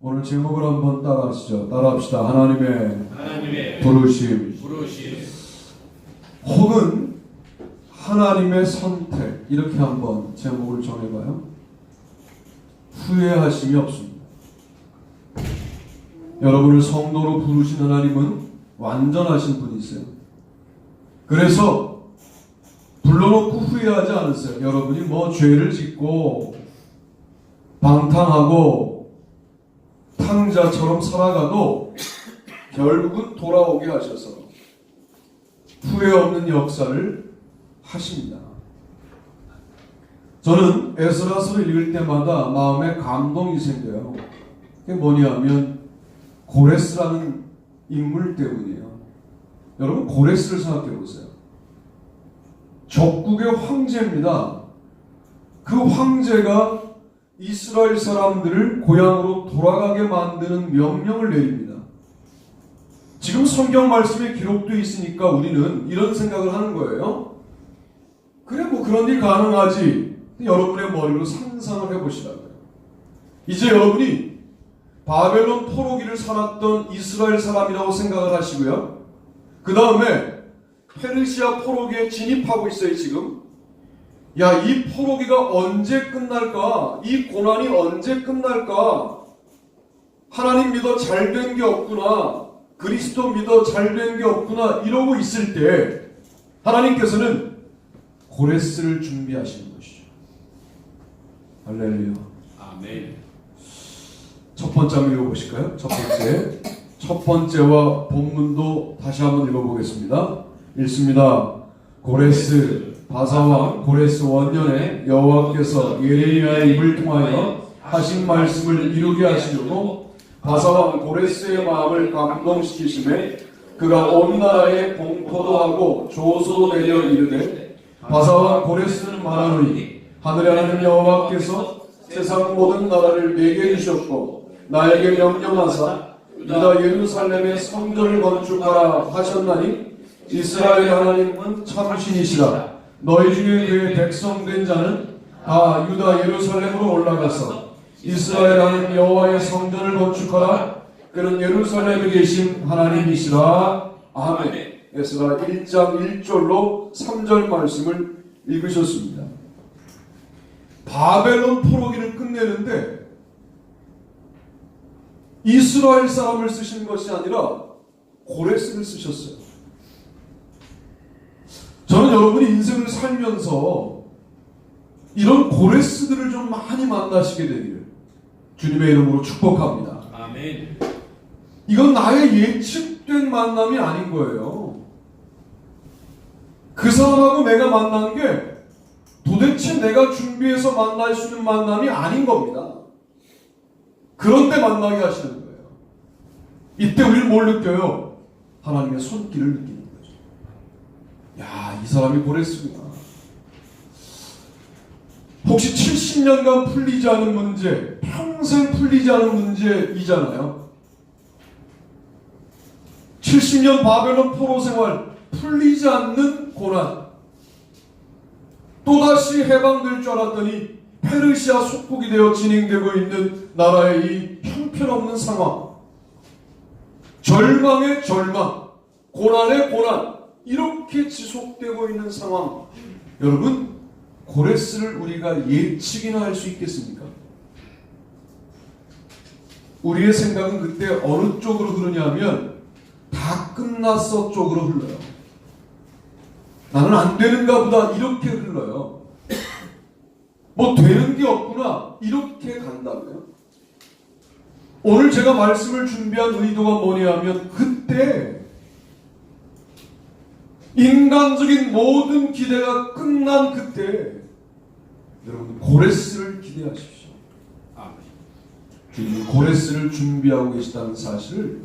오늘 제목을 한번 따라하시죠. 따라합시다. 하나님의 부르심. 혹은 하나님의 선택. 이렇게 한번 제목을 정해봐요. 후회하심이 없습니다. 여러분을 성도로 부르신 하나님은 완전하신 분이세요. 그래서 불러놓고 후회하지 않으세요. 여러분이 뭐 죄를 짓고 방탕하고 탕자처럼 살아가도 결국은 돌아오게 하셔서 후회 없는 역사를 하십니다. 저는 에스라서를 읽을 때마다 마음에 감동이 생겨요. 그게 뭐냐면 고레스라는 인물 때문이에요. 여러분 고레스를 생각해 보세요. 적국의 황제입니다. 그 황제가 이스라엘 사람들을 고향으로 돌아가게 만드는 명령을 내립니다. 지금 성경 말씀에 기록되어 있으니까 우리는 이런 생각을 하는 거예요. 그래 뭐 그런 일 가능하지. 여러분의 머리로 상상을 해보시라고요. 이제 여러분이 바벨론 포로기를 살았던 이스라엘 사람이라고 생각을 하시고요. 그 다음에 페르시아 포로기에 진입하고 있어요. 지금 야, 이 포로기가 언제 끝날까? 이 고난이 언제 끝날까? 하나님 믿어 잘된 게 없구나. 그리스도 믿어 잘된 게 없구나. 이러고 있을 때 하나님께서는 고레스를 준비하시는 것이죠. 할렐루야. 아멘. 첫 번째 한번 읽어보실까요? 첫 번째와 본문도 다시 한번 읽어보겠습니다. 읽습니다. 고레스 바사왕 고레스 원년에 여호와께서 예레미야의 입을 통하여 하신 말씀을 이루게 하시려고 바사왕 고레스의 마음을 감동시키심에 그가 온 나라에 공포도 하고 조소도 내려 이르되 바사왕 고레스는 말하노니 하늘의 하나님 여호와께서 세상 모든 나라를 내게 주셨고 나에게 명령하사 유다 예루살렘에 성전을 건축하라 하셨나니 이스라엘 하나님은 참신이시라. 너희 중에 그의 백성된 자는 다 유다 예루살렘으로 올라가서 이스라엘 하나님 여호와의 성전을 건축하라. 그는 예루살렘에 계신 하나님이시라. 아멘. 에스라 1장 1절로 3절 말씀을 읽으셨습니다. 바벨론 포로기를 끝내는데 이스라엘 사람을 쓰신 것이 아니라 고레스를 쓰셨어요. 저는 여러분이 인생을 살면서 이런 고레스들을 좀 많이 만나시게 되기를 주님의 이름으로 축복합니다. 아멘. 이건 나의 예측된 만남이 아닌 거예요. 그 사람하고 내가 만난 게 도대체 내가 준비해서 만날 수 있는 만남이 아닌 겁니다. 그런데 만나게 하시는 거예요. 이때 우리는 뭘 느껴요? 하나님의 손길을 느끼는 거죠. 야, 이 사람이 고레스구나. 혹시 70년간 풀리지 않은 문제, 평생 풀리지 않은 문제이잖아요. 70년 바벨론 포로 생활, 풀리지 않는 고난. 또다시 해방될 줄 알았더니 페르시아 속국이 되어 진행되고 있는 나라의 이 형편없는 상황. 절망의 절망, 고난의 고난. 이렇게 지속되고 있는 상황. 여러분, 고레스를 우리가 예측이나 할 수 있겠습니까? 우리의 생각은 그때 어느 쪽으로 흐르냐면 다 끝났어 쪽으로 흘러요. 나는 안 되는가 보다 이렇게 흘러요. 뭐 되는 게 없구나 이렇게 간다고요. 오늘 제가 말씀을 준비한 의도가 뭐냐면 그때 인간적인 모든 기대가 끝난 그때 여러분 고레스를 기대하십시오. 주님 고레스를 준비하고 계시다는 사실을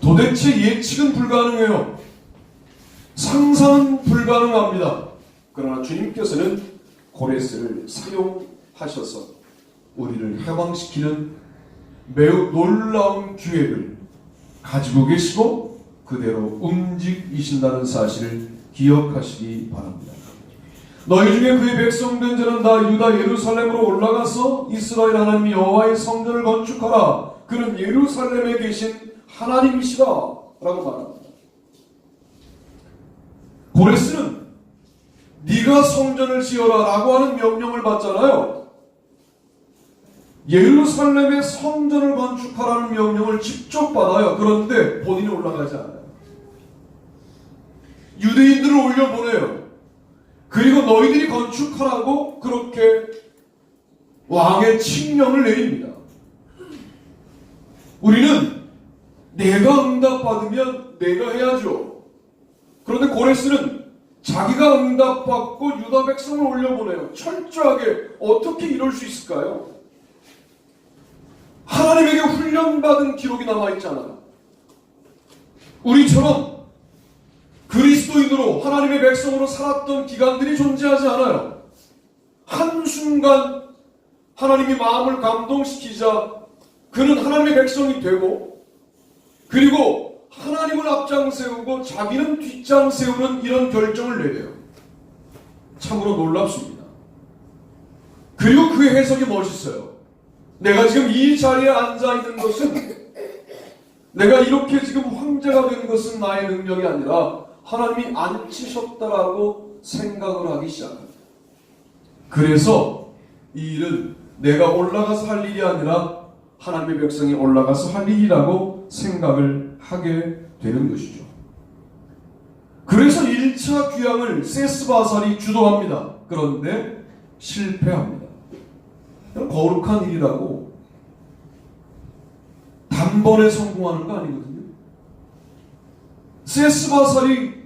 도대체 예측은 불가능해요. 상상은 불가능합니다. 그러나 주님께서는 고레스를 사용하셔서 우리를 해방시키는 매우 놀라운 기획을 가지고 계시고 그대로 움직이신다는 사실을 기억하시기 바랍니다. 너희 중에 그의 백성된 자는 다 유다 예루살렘으로 올라가서 이스라엘 하나님 여호와의 성전을 건축하라. 그는 예루살렘에 계신 하나님이시라 라고 말합니다. 고레스는 네가 성전을 지어라 라고 하는 명령을 받잖아요. 예루살렘에 성전을 건축하라는 명령을 직접 받아요. 그런데 본인이 올라가지 않아요. 유대인들을 올려보내요. 그리고 너희들이 건축하라고 그렇게 왕의 칙령을 내립니다. 우리는 내가 응답받으면 내가 해야죠. 그런데 고레스는 자기가 응답받고 유다 백성을 올려보내요. 철저하게 어떻게 이럴 수 있을까요? 하나님에게 훈련받은 기록이 남아있잖아요. 우리처럼 그리스도인으로 하나님의 백성으로 살았던 기간들이 존재하지 않아요. 한순간 하나님이 마음을 감동시키자 그는 하나님의 백성이 되고, 그리고 하나님을 앞장 세우고 자기는 뒷장 세우는 이런 결정을 내려요. 참으로 놀랍습니다. 그리고 그 해석이 멋있어요. 내가 지금 이 자리에 앉아있는 것은, 내가 이렇게 지금 황제가 된 것은 나의 능력이 아니라 하나님이 앉히셨다라고 생각을 하기 시작합니다. 그래서 이 일은 내가 올라가서 할 일이 아니라 하나님의 백성이 올라가서 할 일이라고 생각을 하게 되는 것이죠. 그래서 1차 귀향을 세스바살이 주도합니다. 그런데 실패합니다. 거룩한 일이라고 단번에 성공하는 거 아니거든요. 세스바살이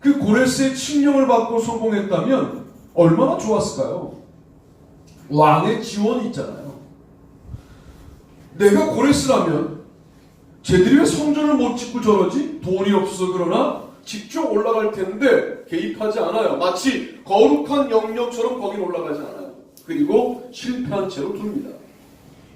그 고레스의 칙령을 받고 성공했다면 얼마나 좋았을까요? 왕의 지원이 있잖아요. 내가 고레스라면 쟤들이 왜 성전을 못 짓고 저러지? 돈이 없어서 그러나 직접 올라갈 텐데 개입하지 않아요. 마치 거룩한 영역처럼 거긴 올라가지 않아요. 그리고 실패한 채로 둡니다.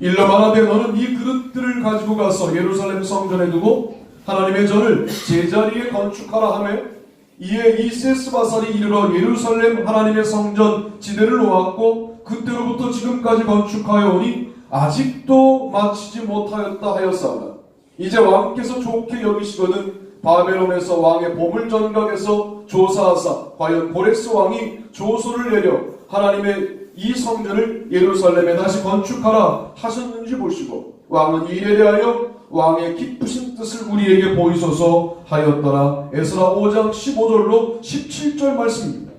일러 말하되 너는 이 그릇들을 가지고 가서 예루살렘 성전에 두고 하나님의 전을 제자리에 건축하라 하며, 이에 이 세스바살이 이르러 예루살렘 하나님의 성전 지대를 놓았고 그때로부터 지금까지 건축하여 오니 아직도 마치지 못하였다 하였사오라. 이제 왕께서 좋게 여기시거든 바벨론에서 왕의 보물 전각에서 조사하사 과연 고레스 왕이 조소를 내려 하나님의 이 성전을 예루살렘에 다시 건축하라 하셨는지 보시고 왕은 이 일에 대하여 왕의 기쁘신 뜻을 우리에게 보이소서 하였더라. 에스라 5장 15절로 17절 말씀입니다.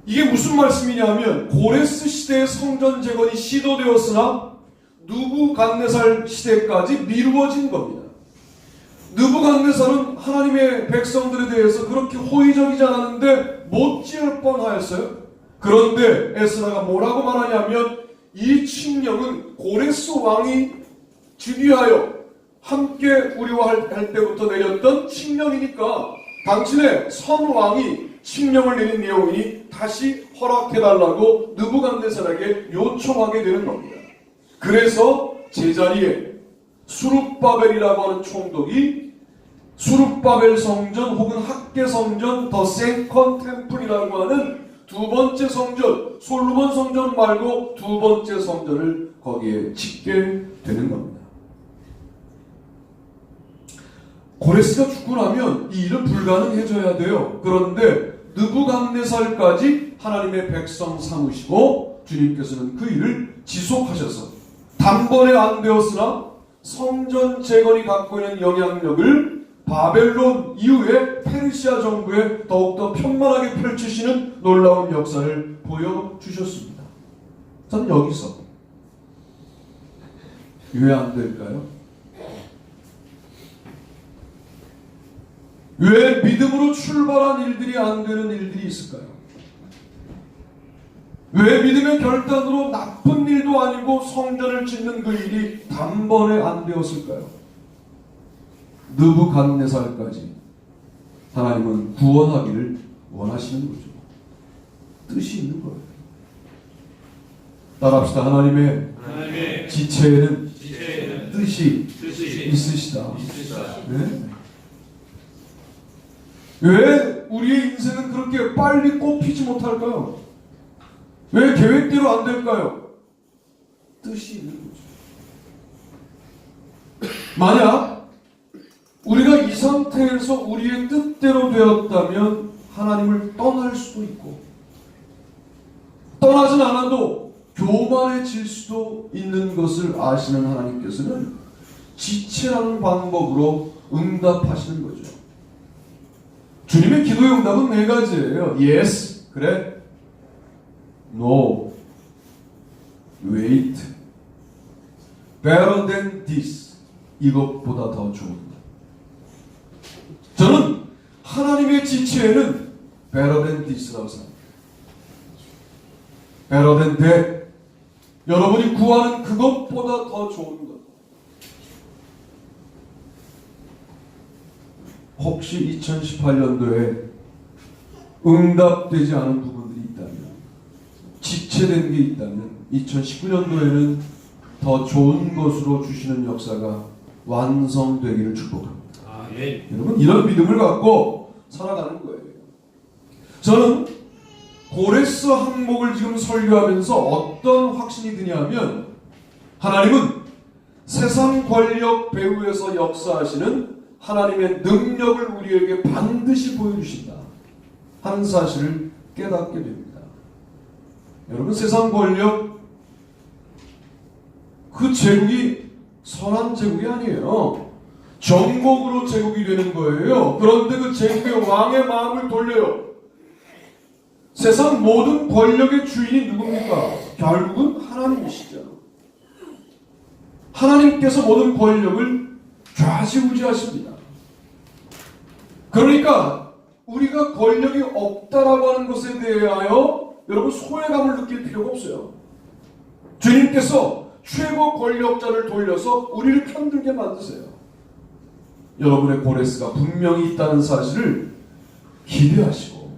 이게 무슨 말씀이냐면 고레스 시대의 성전 재건이 시도되었으나 느부갓네살 시대까지 미루어진 겁니다. 느부갓네살은 하나님의 백성들에 대해서 그렇게 호의적이지 않았는데 못 지을 뻔하였어요. 그런데 에스라가 뭐라고 말하냐면 이 칙령은 고레스 왕이 즉위하여 함께 우리와 할 때부터 내렸던 칙령이니까 당신의 선왕이 칙령을 내린 내용이니 다시 허락해달라고 느부갓네살에게 요청하게 되는 겁니다. 그래서 제자리에 수룹바벨이라고 하는 총독이 수룹바벨 성전 혹은 학계 성전 더 세컨 템플이라고 하는 두 번째 성전, 솔로몬 성전 말고 두 번째 성전을 거기에 짓게 되는 겁니다. 고레스가 죽고 나면 이 일은 불가능해져야 돼요. 그런데 느부갓네살까지 하나님의 백성 삼으시고 주님께서는 그 일을 지속하셔서 단번에 안 되었으나 성전 재건이 갖고 있는 영향력을 바벨론 이후에 페르시아 정부에 더욱더 편만하게 펼치시는 놀라운 역사를 보여주셨습니다. 저는 여기서 왜 안 될까요? 왜 믿음으로 출발한 일들이 안 되는 일들이 있을까요? 왜 믿음의 결단으로 나쁜 일도 아니고 성전을 짓는 그 일이 단번에 안 되었을까요? 느부갓네살까지 하나님은 구원하기를 원하시는 거죠. 뜻이 있는 거예요. 따라합시다. 하나님의 지체에는 뜻이 있으시다. 네? 왜 우리의 인생은 그렇게 빨리 꽃피지 못할까요? 왜 계획대로 안 될까요? 뜻이 있는 거죠. 만약 우리가 이 상태에서 우리의 뜻대로 되었다면 하나님을 떠날 수도 있고, 떠나진 않아도 교만해질 수도 있는 것을 아시는 하나님께서는 지체라는 방법으로 응답하시는 거죠. 주님의 기도의 응답은 네 가지예요. Yes, 그래. No, wait. Better than this. 이것보다 더 좋은 것. 저는 하나님의 지체에는 better than this라고 생각합니다. better than that. 여러분이 구하는 그것보다 더 좋은 것. 혹시 2018년도에 응답되지 않은 부분들이 있다면, 지체된 게 있다면 2019년도에는 더 좋은 것으로 주시는 역사가 완성되기를 축복합니다. 여러분, 이런 믿음을 갖고 살아가는 거예요. 저는 고레스 항목을 지금 설교하면서 어떤 확신이 드냐면, 하나님은 세상 권력 배후에서 역사하시는 하나님의 능력을 우리에게 반드시 보여주신다 하는 사실을 깨닫게 됩니다. 여러분, 세상 권력, 그 제국이 선한 제국이 아니에요. 정복으로 제국이 되는 거예요. 그런데 그 제국의 왕의 마음을 돌려요. 세상 모든 권력의 주인이 누굽니까? 결국은 하나님이시죠. 하나님께서 모든 권력을 좌지우지하십니다. 그러니까 우리가 권력이 없다라고 하는 것에 대하여 여러분 소외감을 느낄 필요가 없어요. 주님께서 최고 권력자를 돌려서 우리를 편들게 만드세요. 여러분의 고레스가 분명히 있다는 사실을 기대하시고,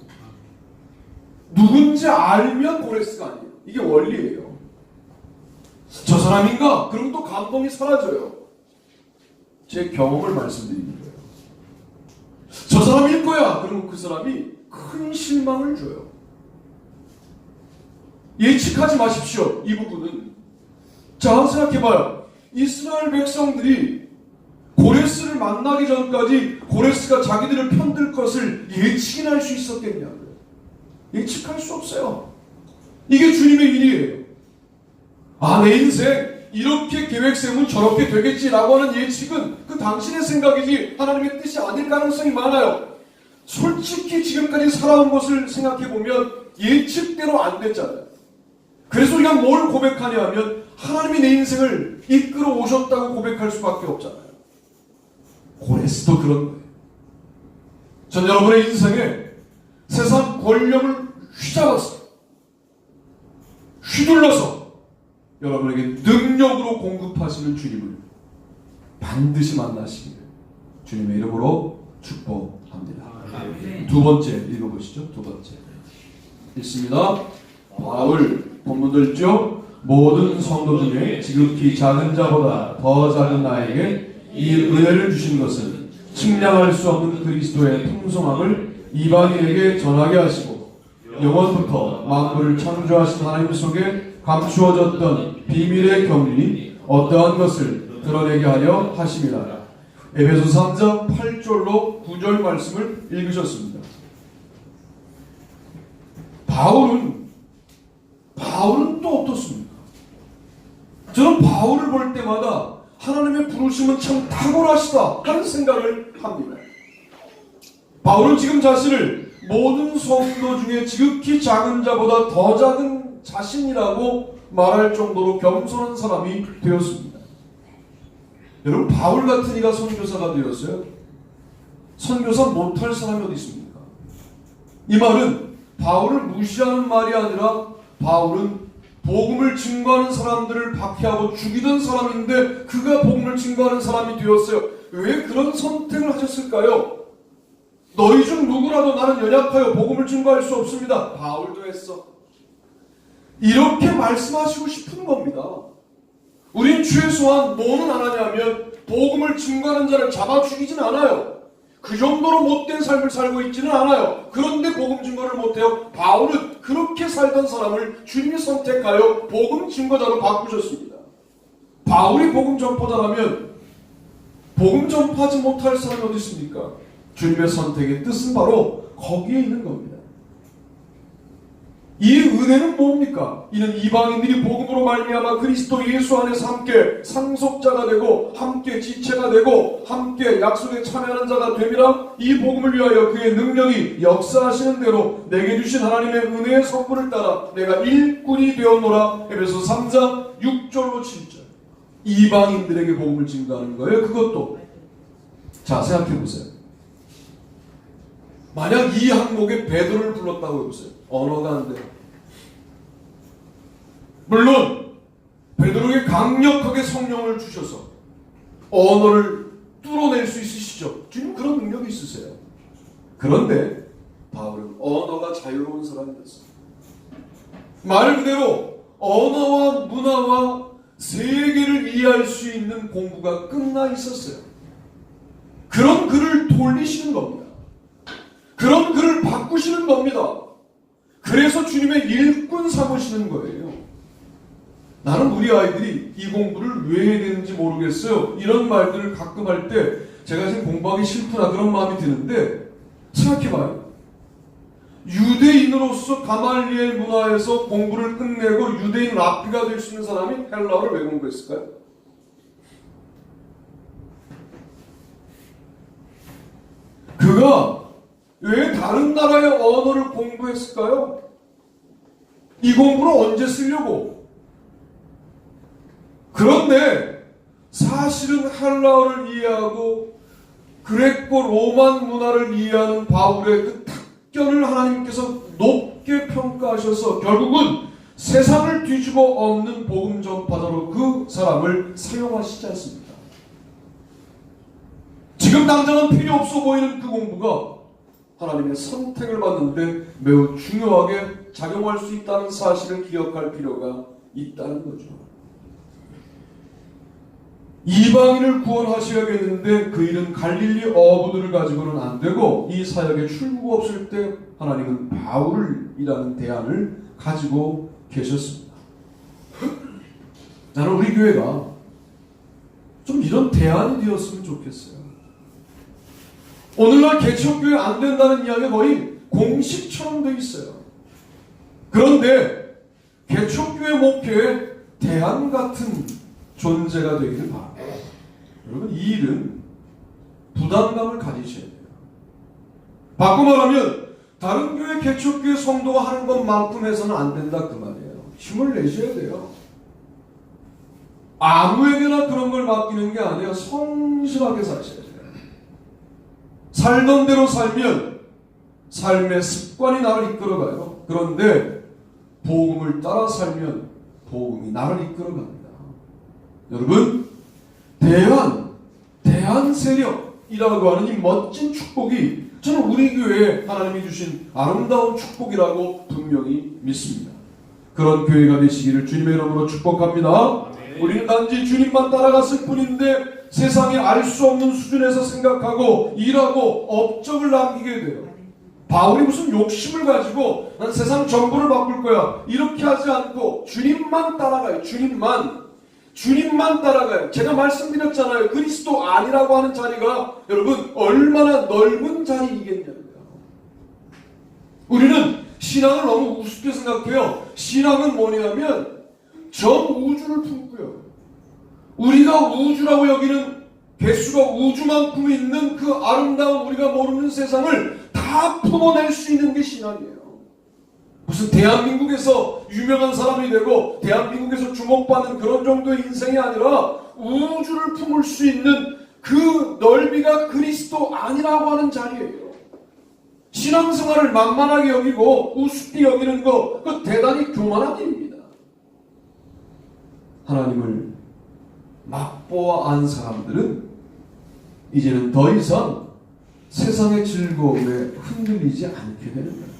누군지 알면 고레스가 아니에요. 이게 원리예요. 저 사람인가? 그럼 또 감동이 사라져요. 제 경험을 말씀드리는 거예요. 저 사람일 거야. 그러면 그 사람이 큰 실망을 줘요. 예측하지 마십시오. 이 부분은. 자, 생각해봐요. 이스라엘 백성들이 고레스를 만나기 전까지 고레스가 자기들을 편들 것을 예측이나 할 수 있었겠냐고요. 예측할 수 없어요. 이게 주님의 일이에요. 아, 내 인생 이렇게 계획 세우면 저렇게 되겠지라고 하는 예측은 그 당신의 생각이지 하나님의 뜻이 아닐 가능성이 많아요. 솔직히 지금까지 살아온 것을 생각해보면 예측대로 안 됐잖아요. 그래서 우리가 뭘 고백하냐 하면 하나님이 내 인생을 이끌어 오셨다고 고백할 수밖에 없잖아요. 고레스도 그런 거예요. 전 여러분의 인생에 세상 권력을 휘잡았어요. 휘둘러서 여러분에게 능력으로 공급하시는 주님을 반드시 만나시기를 주님의 이름으로 축복합니다. 두 번째 읽어보시죠. 두 번째 읽습니다. 바울 본문들죠. 모든 성도 중에 지극히 작은 자보다 더 작은 나에게 이 은혜를 주신 것은 측량할 수 없는 그리스도의 풍성함을 이방인에게 전하게 하시고 영원부터 만물을 창조하신 하나님 속에 감추어졌던 비밀의 경륜이 어떠한 것을 드러내게 하려 하심이라. 에베소 3장 8절로 9절 말씀을 읽으셨습니다. 바울은 또 어떻습니까? 저는 바울을 볼 때마다 하나님의 부르심은 참 탁월하시다 하는 생각을 합니다. 바울은 지금 자신을 모든 성도 중에 지극히 작은 자보다 더 작은 자신이라고 말할 정도로 겸손한 사람이 되었습니다. 여러분, 바울 같은 이가 선교사가 되었어요? 선교사 못할 사람이 어디 있습니까? 이 말은 바울을 무시하는 말이 아니라 바울은 복음을 증거하는 사람들을 박해하고 죽이던 사람인데 그가 복음을 증거하는 사람이 되었어요. 왜 그런 선택을 하셨을까요? 너희 중 누구라도 나는 연약하여 복음을 증거할 수 없습니다. 바울도 했어. 이렇게 말씀하시고 싶은 겁니다. 우린 최소한 뭐는 안 하냐면 복음을 증거하는 자를 잡아 죽이진 않아요. 그 정도로 못된 삶을 살고 있지는 않아요. 그런데 복음 증거를 못해요. 바울은 그렇게 살던 사람을 주님이 선택하여 복음 증거자로 바꾸셨습니다. 바울이 복음 전파자라면 복음 전파하지 못할 사람이 어디 있습니까? 주님의 선택의 뜻은 바로 거기에 있는 겁니다. 이 은혜는 뭡니까? 이는 이방인들이 복음으로 말미암아 그리스도 예수 안에서 함께 상속자가 되고 함께 지체가 되고 함께 약속에 참여하는 자가 됨이라. 이 복음을 위하여 그의 능력이 역사하시는 대로 내게 주신 하나님의 은혜의 선물을 따라 내가 일꾼이 되었노라. 에베소 3장 6절로 7절. 이방인들에게 복음을 증거하는 거예요. 그것도 자 생각해 보세요. 만약 이 항목에 베드로를 불렀다고 해보세요. 언어가 안 돼요. 물론 베드로에게 강력하게 성령을 주셔서 언어를 뚫어낼 수 있으시죠. 주님 그런 능력이 있으세요. 그런데 바울은 언어가 자유로운 사람이었어요. 말 그대로 언어와 문화와 세계를 이해할 수 있는 공부가 끝나 있었어요. 그런 그를 돌리시는 겁니다. 그런 그를 바꾸시는 겁니다. 그래서 주님의 일꾼 삼으시는 거예요. 나는 우리 아이들이 이 공부를 왜 해야 되는지 모르겠어요. 이런 말들을 가끔 할 때 제가 지금 공부하기 싫구나 그런 마음이 드는데 생각해봐요. 유대인으로서 가말리엘 문화에서 공부를 끝내고 유대인 랍비가 될 수 있는 사람이 헬라어를 왜 공부했을까요? 그가 왜 다른 나라의 언어를 공부했을까요? 이 공부를 언제 쓰려고? 그런데 사실은 헬라어를 이해하고 그레코 로만 문화를 이해하는 바울의 그 탁견을 하나님께서 높게 평가하셔서 결국은 세상을 뒤집어 엎는 복음 전파자로 그 사람을 사용하시지 않습니까? 지금 당장은 필요 없어 보이는 그 공부가 하나님의 선택을 받는데 매우 중요하게 작용할 수 있다는 사실을 기억할 필요가 있다는 거죠. 이방인을 구원하셔야겠는데 그 일은 갈릴리 어부들을 가지고는 안 되고 이 사역에 출구가 없을 때 하나님은 바울이라는 대안을 가지고 계셨습니다. 나는 우리 교회가 좀 이런 대안이 되었으면 좋겠어요. 오늘날 개척교회 안 된다는 이야기가 거의 공식처럼 되어 있어요. 그런데 개척교회 목회에 대안 같은 존재가 되기를 바랍니다. 여러분 이 일은 부담감을 가지셔야 돼요. 바꿔 말하면 다른 교회 개척교회 성도가 하는 것만큼 해서는 안 된다 그 말이에요. 힘을 내셔야 돼요. 아무에게나 그런 걸 맡기는 게 아니라 성실하게 사셔야 돼요. 살던 대로 살면 삶의 습관이 나를 이끌어가요. 그런데 복음을 따라 살면 복음이 나를 이끌어갑니다. 여러분 대한 세력이라고 하는 이 멋진 축복이 저는 우리 교회에 하나님이 주신 아름다운 축복이라고 분명히 믿습니다. 그런 교회가 되시기를 주님의 이름으로 축복합니다. 우리는 단지 주님만 따라갔을 뿐인데 세상에 알 수 없는 수준에서 생각하고 일하고 업적을 남기게 돼요. 바울이 무슨 욕심을 가지고 난 세상 전부를 바꿀 거야 이렇게 하지 않고 주님만 따라가요. 주님만 따라가요. 제가 말씀드렸잖아요. 그리스도 아니라고 하는 자리가 여러분 얼마나 넓은 자리이겠냐고요. 우리는 신앙을 너무 우습게 생각해요. 신앙은 뭐냐면 전 우주를 품고요. 우리가 우주라고 여기는 개수가 우주만큼 있는 그 아름다운 우리가 모르는 세상을 다 품어낼 수 있는 게 신앙이에요. 무슨 대한민국에서 유명한 사람이 되고 대한민국에서 주목받는 그런 정도의 인생이 아니라 우주를 품을 수 있는 그 넓이가 그리스도 아니라고 하는 자리예요. 신앙생활을 만만하게 여기고 우습게 여기는 거 그거 대단히 교만한 일입니다. 하나님을 맛보아 안 사람들은 이제는 더 이상 세상의 즐거움에 흔들리지 않게 되는 거예요.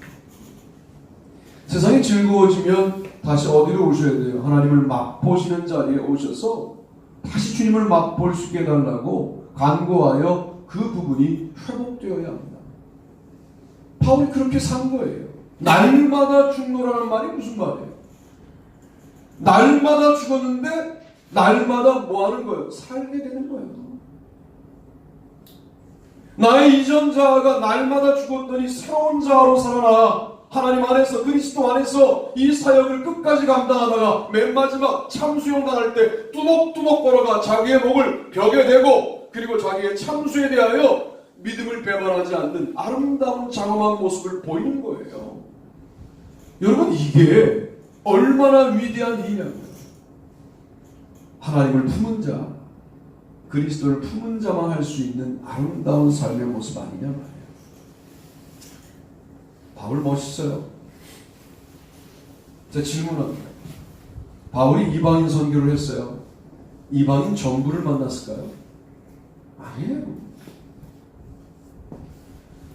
세상이 즐거워지면 다시 어디로 오셔야 돼요? 하나님을 맛보시는 자리에 오셔서 다시 주님을 맛볼 수 있게 해달라고 간구하여 그 부분이 회복되어야 합니다. 바울이 그렇게 산 거예요. 날마다 죽노라는 말이 무슨 말이에요? 날마다 죽었는데 날마다 뭐 하는 거예요? 살게 되는 거예요. 나의 이전 자아가 날마다 죽었더니 새로운 자아로 살아나 하나님 안에서 그리스도 안에서 이 사역을 끝까지 감당하다가 맨 마지막 참수형 당할 때 뚜벅뚜벅 걸어가 자기의 목을 벽에 대고 그리고 자기의 참수에 대하여 믿음을 배반하지 않는 아름다운 장엄한 모습을 보이는 거예요. 여러분, 이게 얼마나 위대한 일이냐고요. 하나님을 품은 자, 그리스도를 품은 자만 할 수 있는 아름다운 삶의 모습 아니냐 말이에요. 바울 멋있어요. 제가 질문합니다. 바울이 이방인 선교를 했어요. 이방인 전부를 만났을까요? 아니에요.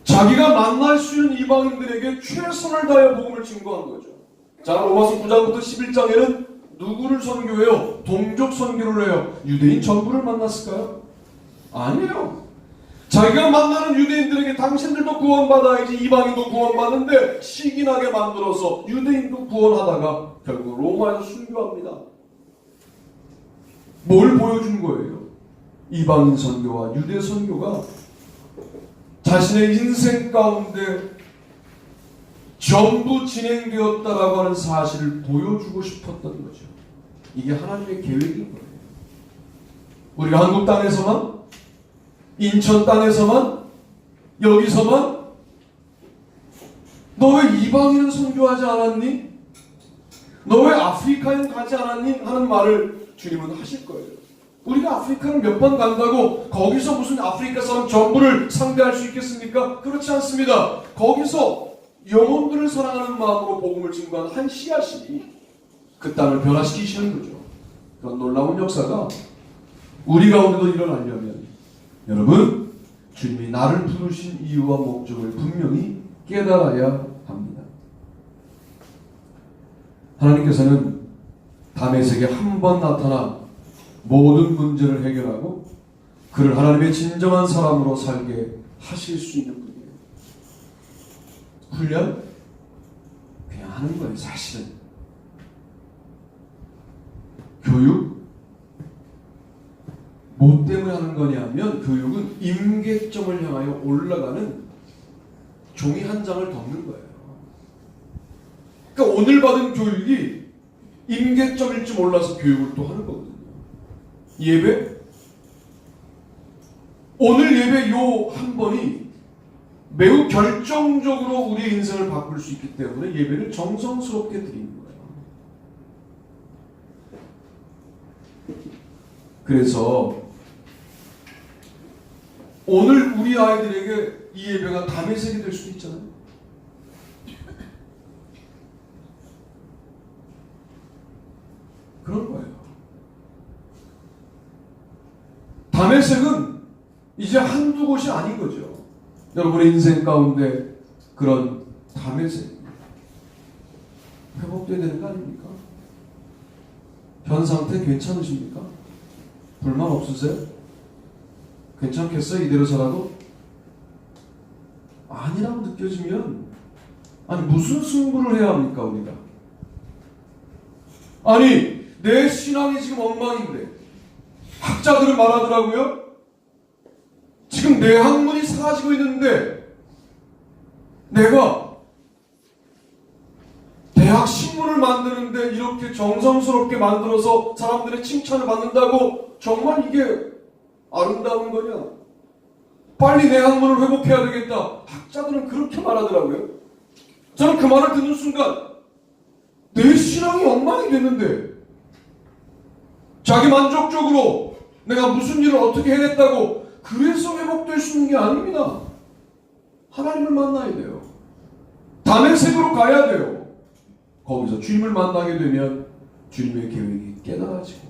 자기가 만날 수 있는 이방인들에게 최선을 다해 복음을 증거한 거죠. 자, 로마서 9장부터 11장에는 누구를 선교해요? 동족 선교를 해요. 유대인 전부를 만났을까요? 아니에요. 자기가 만나는 유대인들에게 당신들도 구원받아야지 이방인도 구원받는데 시기나게 만들어서 유대인도 구원하다가 결국 로마에서 순교합니다. 뭘 보여준 거예요? 이방인 선교와 유대 선교가 자신의 인생 가운데 전부 진행되었다라고 하는 사실을 보여주고 싶었던 거죠. 이게 하나님의 계획인 거예요. 우리가 한국 땅에서만, 인천 땅에서만, 여기서만 너 왜 이방인은 선교하지 않았니? 너 왜 아프리카엔 가지 않았니? 하는 말을 주님은 하실 거예요. 우리가 아프리카를 몇 번 간다고 거기서 무슨 아프리카 사람 전부를 상대할 수 있겠습니까? 그렇지 않습니다. 거기서 영혼들을 사랑하는 마음으로 복음을 증거한 한 씨앗이 그 땅을 변화시키시는 거죠. 그런 놀라운 역사가 우리 가운데도 일어나려면 여러분, 주님이 나를 부르신 이유와 목적을 분명히 깨달아야 합니다. 하나님께서는 다메섹에 한 번 나타나 모든 문제를 해결하고 그를 하나님의 진정한 사람으로 살게 하실 수 있는 분이에요. 훈련? 그냥 하는 거예요, 사실은. 교육? 뭐 때문에 하는 거냐면 교육은 임계점을 향하여 올라가는 종이 한 장을 덮는 거예요. 그러니까 오늘 받은 교육이 임계점일지 몰라서 교육을 또 하는 거거든요. 예배? 오늘 예배 요 한 번이 매우 결정적으로 우리의 인생을 바꿀 수 있기 때문에 예배를 정성스럽게 드리는 거예요. 그래서 오늘 우리 아이들에게 이 예배가 다메섹이 될 수도 있잖아요. 그런 거예요. 다메섹은 이제 한두 곳이 아닌 거죠. 여러분의 인생 가운데 그런 다메섹 회복돼야 되는 거 아닙니까? 현 상태 괜찮으십니까? 불만 없으세요? 괜찮겠어요? 이대로 살아도? 아니라고 느껴지면 아니 무슨 승부를 해야 합니까 우리가? 아니 내 신앙이 지금 엉망인데 학자들은 말하더라고요. 지금 내 학문이 사라지고 있는데 내가 대학 신문을 만드는데 이렇게 정성스럽게 만들어서 사람들의 칭찬을 받는다고 정말 이게 아름다운 거냐? 빨리 내 학문을 회복해야 되겠다. 학자들은 그렇게 말하더라고요. 저는 그 말을 듣는 순간 내 신앙이 엉망이 됐는데 자기 만족적으로 내가 무슨 일을 어떻게 해냈다고 그래서 회복될 수 있는 게 아닙니다. 하나님을 만나야 돼요. 다메섹으로 가야 돼요. 거기서 주님을 만나게 되면 주님의 계획이 깨달아지고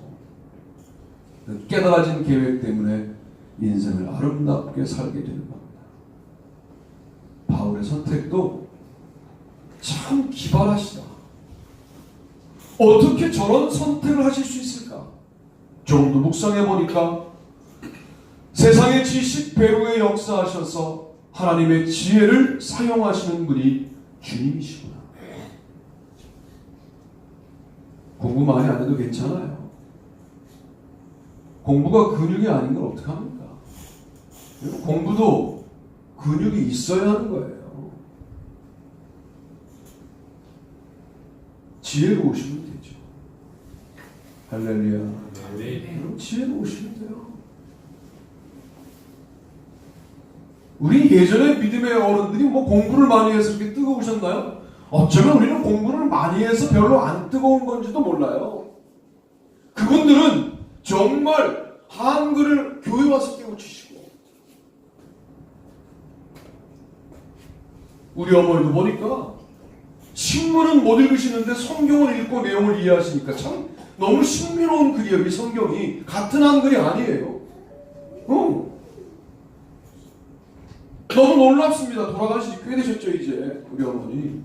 그 깨달아진 계획 때문에 인생을 아름답게 살게 되는 겁니다. 바울의 선택도 참 기발하시다. 어떻게 저런 선택을 하실 수 있을까? 조금 더 묵상해 보니까 세상의 지식 배후에 역사하셔서 하나님의 지혜를 사용하시는 분이 주님이시구나. 공부 많이 안 해도 괜찮아요. 공부가 근육이 아닌 걸 어떡합니까? 공부도 근육이 있어야 하는 거예요. 지혜로 오시면 되죠. 할렐루야. 그럼 지혜로 오시면 돼요. 우리 예전에 믿음의 어른들이 뭐 공부를 많이 해서 그렇게 뜨거우셨나요? 어쩌면 우리는 공부를 많이 해서 별로 안 뜨거운 건지도 몰라요. 그분들은 정말 한글을 교회 와서 깨우치시고, 우리 어머니도 보니까 신문은 못 읽으시는데 성경을 읽고 내용을 이해하시니까 참 너무 신비로운 글이에요. 이 성경이 같은 한글이 아니에요. 너무 놀랍습니다. 돌아가신 지 꽤 되셨죠, 이제 우리 어머니.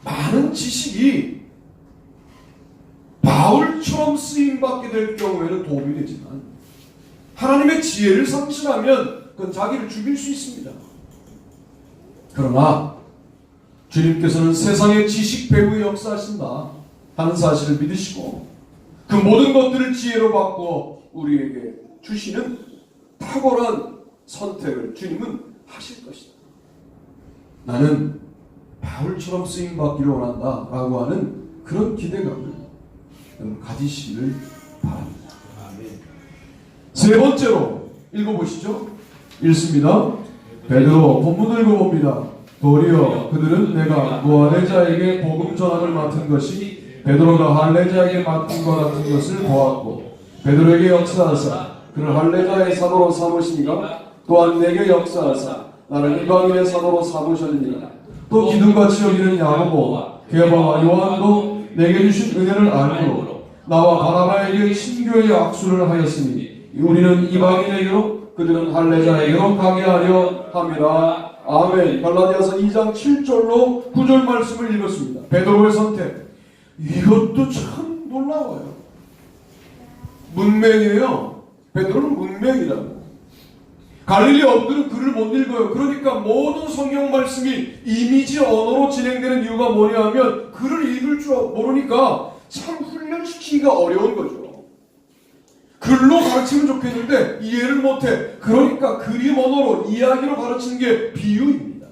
많은 지식이 바울처럼 쓰임받게 될 경우에는 도움이 되지만 하나님의 지혜를 상실하면 그건 자기를 죽일 수 있습니다. 그러나 주님께서는 세상의 지식 배후에 역사하신다 하는 사실을 믿으시고 그 모든 것들을 지혜로 바꾸어 우리에게 주시는 탁월한 선택을 주님은 하실 것이다. 나는 바울처럼 쓰임받기를 원한다 라고 하는 그런 기대감을 가지시기를 바랍니다. 세 번째로 읽어보시죠. 읽습니다. 베드로 본문을 읽어봅니다. 도리어 그들은 내가 무할레자에게 복음 전함을 맡은 것이 베드로가 할레자에게 맡은 것 같은 것을 보았고 베드로에게 역사하사 그를 할레자의 사도로 삼으시니가 또한 내게 역사하사 나를 이방인의 사도로 삼으셨느니라. 또 기둥같이 여기는 야고보와 게바와 요한도 내게 주신 은혜를 알므로 나와 바나바에게 신교의 악수를 하였으니 우리는 이방인에게로 그들은 할레자에게로 가게 하려 합니다. 아멘. 갈라디아서 2장 7절로 9절 말씀을 읽었습니다. 베드로의 선택. 이것도 참 놀라워요. 문맹이에요. 베드로는 문맹이라고. 갈릴리 어부들은 글을 못 읽어요. 그러니까 모든 성경 말씀이 이미지 언어로 진행되는 이유가 뭐냐 하면 글을 읽을 줄 모르니까 참 훈련시키기가 어려운 거죠. 글로 가르치면 좋겠는데 이해를 못해. 그러니까 그림 언어로 이야기로 가르치는 게 비유입니다.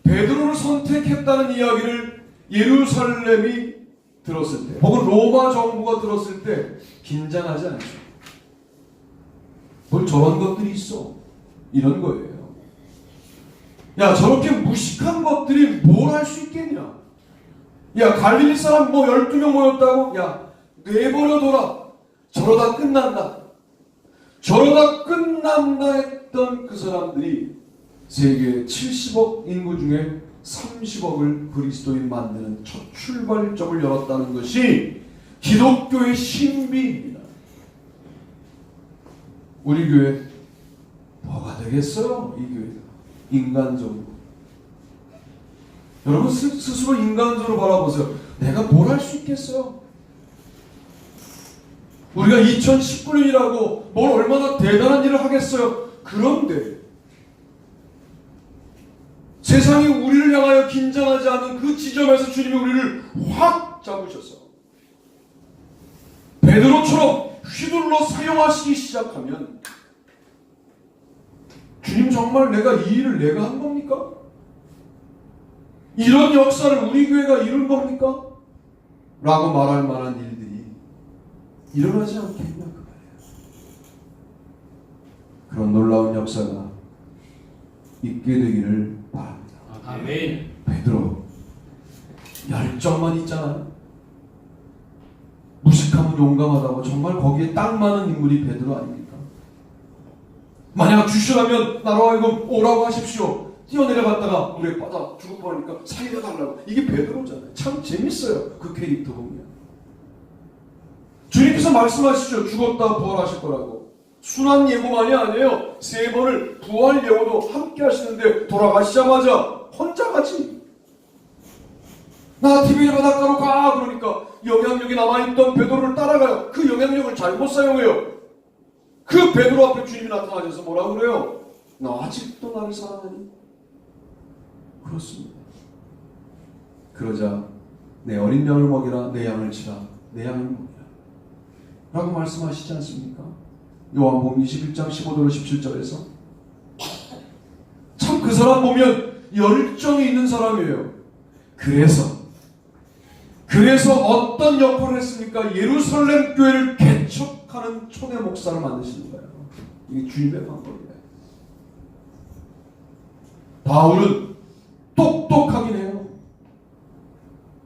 베드로를 선택했다는 이야기를 예루살렘이 들었을 때 혹은 로마 정부가 들었을 때 긴장하지 않죠. 뭘 저런 것들이 있어. 이런 거예요. 야, 저렇게 무식한 것들이 뭘 할 수 있겠냐. 야, 갈릴리 사람 뭐 12명 모였다고? 야, 내버려둬라. 저러다 끝난다. 저러다 끝난다 했던 그 사람들이 세계 70억 인구 중에 30억을 그리스도인 만드는 첫 출발점을 열었다는 것이 기독교의 신비입니다. 우리 교회 뭐가 되겠어요? 이 교회가 인간적으로. 여러분 스스로 인간적으로 바라보세요. 내가 뭘 할 수 있겠어요? 우리가 2019년이라고 뭘 얼마나 대단한 일을 하겠어요? 그런데 세상이 우리를 향하여 긴장하지 않는 그 지점에서 주님이 우리를 확 잡으셔서 베드로처럼 휘둘러 사용하시기 시작하면 주님 정말 내가 이 일을 내가 한 겁니까? 이런 역사를 우리 교회가 이룬 겁니까? 라고 말할 만한 일들이 일어나지 않겠냐 그 말이에요. 그런 놀라운 역사가 있게 되기를 바랍니다. 아멘. 베드로 열정만 있잖아요. 무식하면 용감하다고 정말 거기에 딱 맞는 인물이 베드로 아닙니까? 만약 주시라면 나로 하여금 오라고 하십시오. 뛰어내려갔다가 물에 빠져 죽을 뻔하니까 살려달라고. 이게 베드로잖아요. 참 재밌어요. 그 캐릭터 보면. 주님께서 말씀하시죠. 죽었다 부활하실 거라고. 순한 예고만이 아니에요. 3번을 부활 예고도 함께 하시는데 돌아가시자마자 혼자 가지. 나 티베리아 바닷가로 가! 그러니까 영향력이 남아있던 베드로를 따라가요. 그 영향력을 잘못 사용해요. 그 베드로 앞에 주님이 나타나셔서 뭐라고 그래요? 너 아직도 나를 사랑하니? 그렇습니다. 그러자 내 어린 양을 먹이라, 내 양을 치라, 내 양을 먹이라 라고 말씀하시지 않습니까? 요한복음 21장 15절 17절에서 참 그 사람 보면 열정이 있는 사람이에요. 그래서 어떤 역할을 했습니까? 예루살렘 교회를 개척하는 초대 목사를 만드시는 거예요. 이게 주님의 방법이에요. 바울은 똑똑하긴 해요.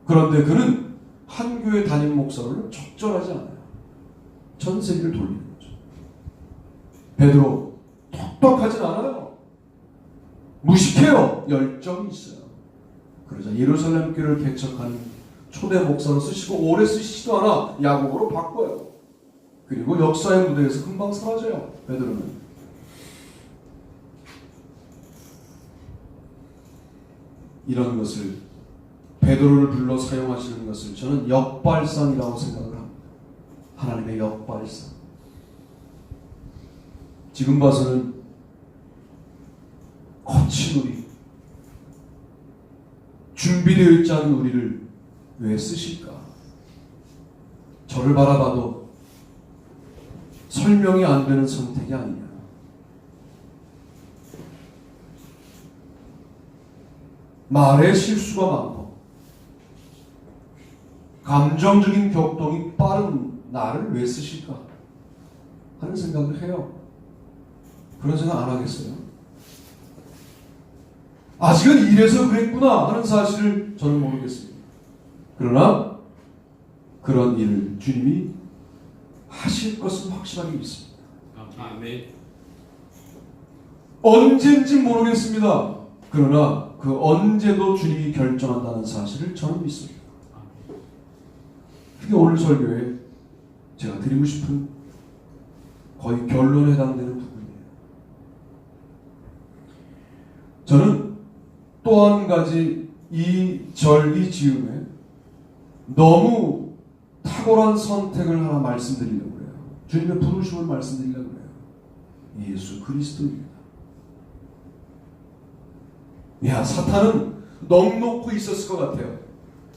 그런데 그는 한 교회 담임 목사로는 적절하지 않아요. 전 세계를 돌리는 거죠. 베드로 똑똑하진 않아요. 무식해요. 열정이 있어요. 그러자 예루살렘 교회를 개척하는 초대 목사로 쓰시고 오래 쓰시지도 않아 야고보로 바꿔요. 그리고 역사의 무대에서 금방 사라져요. 베드로는. 이런 것을 베드로를 불러 사용하시는 것을 저는 역발상이라고 생각을 합니다. 하나님의 역발상. 지금 봐서는 거친 우리, 준비되어 있지 않은 우리를 왜 쓰실까? 저를 바라봐도 설명이 안 되는 선택이 아니냐. 말에 실수가 많고 감정적인 격동이 빠른 나를 왜 쓰실까 하는 생각을 해요. 그런 생각 안 하겠어요? 아직은 이래서 그랬구나 하는 사실을 저는 모르겠습니다. 그러나 그런 일을 주님이 하실 것은 확실하게 믿습니다. 아멘. 언제인지 모르겠습니다. 그러나 그 언제도 주님이 결정한다는 사실을 저는 믿습니다. 그게 오늘 설교에 제가 드리고 싶은 거의 결론에 해당되는 부분이에요. 저는 또 한 가지 이 지음에 너무 탁월한 선택을 하나 말씀드리려고 해요. 주님의 부르심을 말씀드리려고 해요. 예수 그리스도입니다. 야, 사탄은 넉넉히 있었을 것 같아요.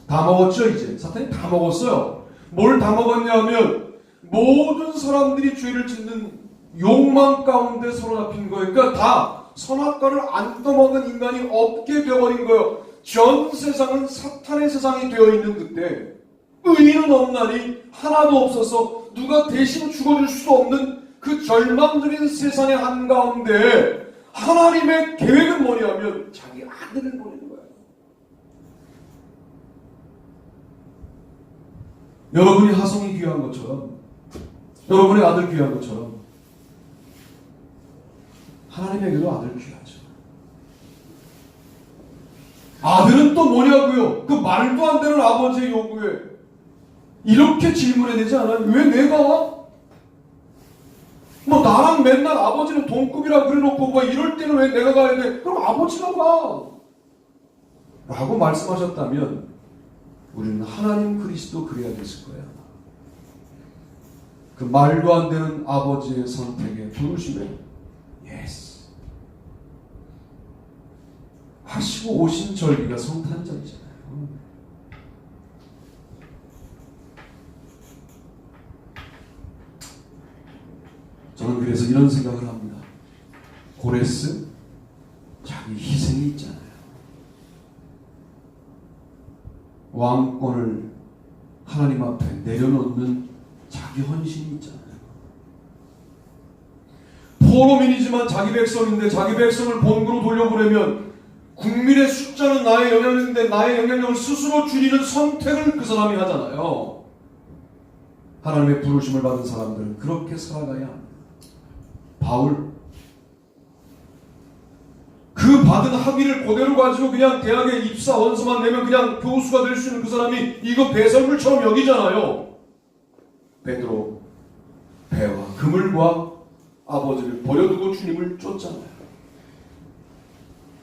다 먹었죠, 이제. 사탄이 다 먹었어요. 뭘 다 먹었냐 하면 모든 사람들이 죄를 짓는 욕망 가운데 사로잡힌 거예요. 그러니까 다 선악과를 안 떠먹은 인간이 없게 되어버린 거예요. 전 세상은 사탄의 세상이 되어 있는 그때 의인은 없나니 하나도 없어서 누가 대신 죽어줄 수 없는 그 절망적인 세상의 한가운데 하나님의 계획은 뭐냐면 자기 아들을 보내는 거예요. 여러분이 하성이 귀한 것처럼, 여러분의 아들 귀한 것처럼 하나님에게도 아들 귀하죠. 아들은 또 뭐냐고요? 그 말도 안 되는 아버지의 요구에 이렇게 질문해야 되지 않아요? 왜 내가? 뭐 나랑 맨날 아버지는 동급이라 그래놓고 뭐 이럴 때는 왜 내가 가야 돼? 그럼 아버지가 가! 라고 말씀하셨다면 우리는 하나님 그리스도 그래야 됐을 거예요. 그 말도 안 되는 아버지의 선택에 부르심에 예스 하시고 오신 절기가 성탄절이잖아요. 저는 그래서 이런 생각을 합니다. 고레스 자기 희생이 있잖아요. 왕권을 하나님 앞에 내려놓는 자기 헌신이 있잖아요. 포로민이지만 자기 백성인데 자기 백성을 본국으로 돌려보내면 국민의 숫자는 나의 영향력인데 나의 영향력을 스스로 줄이는 선택을 그 사람이 하잖아요. 하나님의 부르심을 받은 사람들은 그렇게 살아가야 합니다. 바울 그 받은 학위를 그대로 가지고 그냥 대학에 입사 원서만 내면 그냥 교수가 될 수 있는 그 사람이 이거 배설물처럼 여기잖아요. 베드로 배와 그물과 아버지를 버려두고 주님을 쫓잖아요.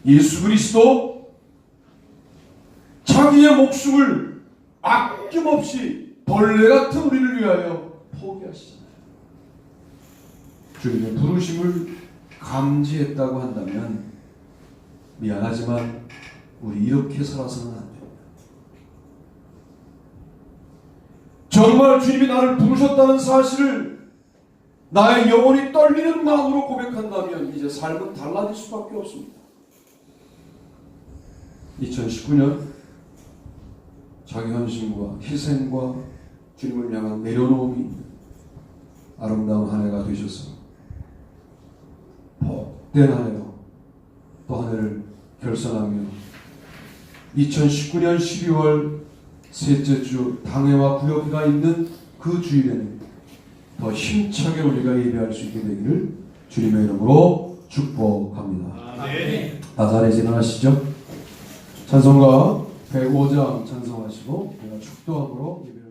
예수 그리스도 자기의 목숨을 아낌없이 벌레 같은 우리를 위하여 포기하시잖아요. 주님의 부르심을 감지했다고 한다면 미안하지만 우리 이렇게 살아서는 안 됩니다. 정말 주님이 나를 부르셨다는 사실을 나의 영혼이 떨리는 마음으로 고백한다면 이제 삶은 달라질 수밖에 없습니다. 2019년 자기 헌신과 희생과 주님을 향한 내려놓음이 아름다운 한 해가 되셔서 복된 한 해로 또 한 해를 결산하며 2019년 12월 셋째 주 당회와 구역회가 있는 그 주일에는 더 힘차게 우리가 예배할 수 있게 되기를 주님의 이름으로 축복합니다. 아멘. 다 자리에 일어나시죠. 찬송가 105장 찬송하시고 내가 축도함으로 예배를